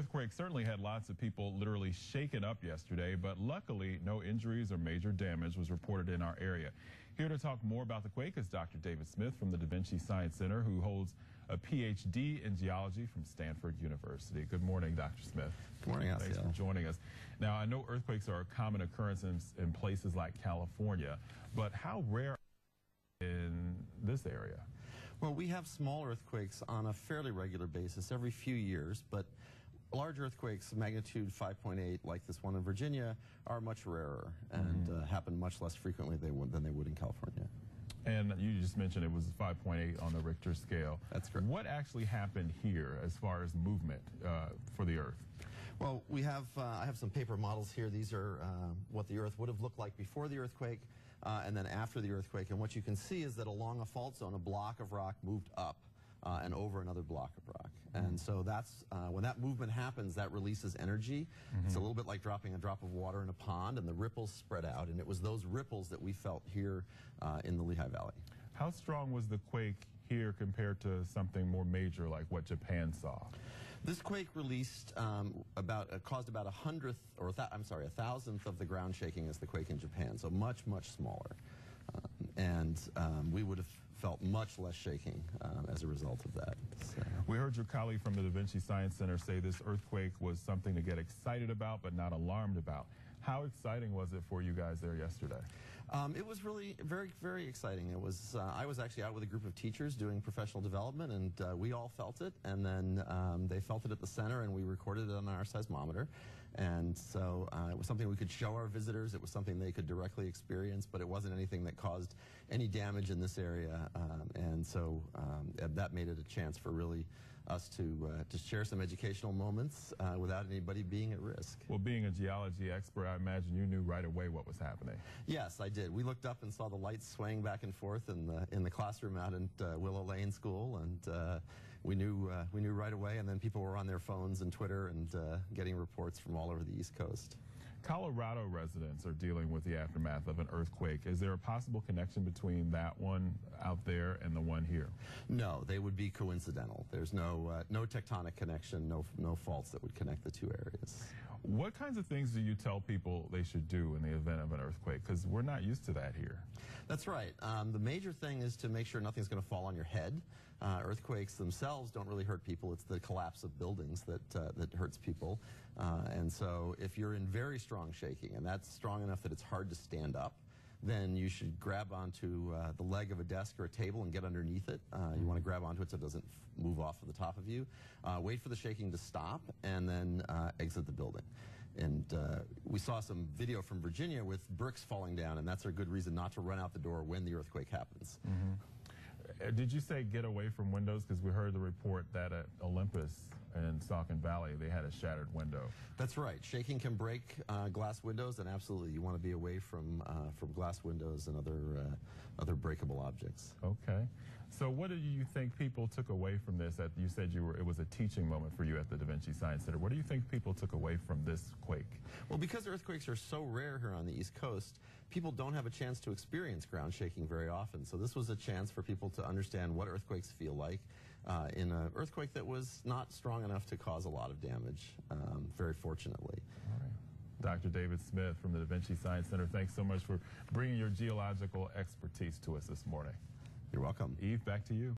earthquake certainly had lots of people literally shaken up yesterday, but luckily no injuries or major damage was reported in our area. Here to talk more about the quake is Dr. David Smith from the Vinci Science Center, who holds a Ph.D. in Geology from Stanford University. Good morning, Dr. Smith. Good morning, Asiel. Thanks for joining us. Now, I know earthquakes are a common occurrence in places like California, but how rare in this area? Well, we have small earthquakes on a fairly regular basis every few years, but large earthquakes, magnitude 5.8, like this one in Virginia, are much rarer and happen much less frequently than they would in California. And you just mentioned it was 5.8 on the Richter scale. That's correct. What actually happened here as far as movement for the Earth? Well, I have some paper models here. These are what the Earth would have looked like before the earthquake and then after the earthquake. And what you can see is that along a fault zone, a block of rock moved up and over another block of rock. And so that's, when that movement happens, that releases energy. It's a little bit like dropping a drop of water in a pond, and the ripples spread out. And it was those ripples that we felt here in the Lehigh Valley. How strong was the quake here compared to something more major like what Japan saw? This quake released caused about a thousandth of the ground shaking as the quake in Japan, so much, much smaller. We would have felt much less shaking as a result of that. So. We heard your colleague from the Vinci Science Center say this earthquake was something to get excited about but not alarmed about. How exciting was it for you guys there yesterday? It was really very, very exciting. It was. I was actually out with a group of teachers doing professional development, and we all felt it. And then they felt it at the center, and we recorded it on our seismometer. And so it was something we could show our visitors. It was something they could directly experience, but it wasn't anything that caused any damage in this area. And so that made it a chance for really us to share some educational moments without anybody being at risk. Well, being a geology expert, I imagine you knew right away what was happening. Yes, I did. We looked up and saw the lights swaying back and forth in the classroom out at Willow Lane School, and we knew right away. And then people were on their phones and Twitter and getting reports from all over the East Coast. Colorado residents are dealing with the aftermath of an earthquake. Is there a possible connection between that one out there and the one here? No, they would be coincidental. There's no tectonic connection, no faults that would connect the two areas. What kinds of things do you tell people they should do in the event of an earthquake? Because we're not used to that here. That's right. The major thing is to make sure nothing's going to fall on your head. Earthquakes themselves don't really hurt people. It's the collapse of buildings that hurts people. And so if you're in very strong shaking, and that's strong enough that it's hard to stand up, then you should grab onto the leg of a desk or a table and get underneath it. You want to grab onto it so it doesn't move off of the top of you. Wait for the shaking to stop, and then exit the building. And we saw some video from Virginia with bricks falling down, and that's a good reason not to run out the door when the earthquake happens. Did you say get away from windows? Because we heard the report that at Olympus in Saucon Valley, they had a shattered window. That's right. Shaking can break glass windows, and absolutely, you want to be away from glass windows and other breakable objects. Okay. So what do you think people took away from this? You said it was a teaching moment for you at the Da Vinci Science Center. What do you think people took away from this quake? Well, because earthquakes are so rare here on the East Coast, people don't have a chance to experience ground shaking very often. So this was a chance for people to understand what earthquakes feel like in an earthquake that was not strong enough to cause a lot of damage, very fortunately. All right. Dr. David Smith from the Da Vinci Science Center, thanks so much for bringing your geological expertise to us this morning. You're welcome. Eve, back to you.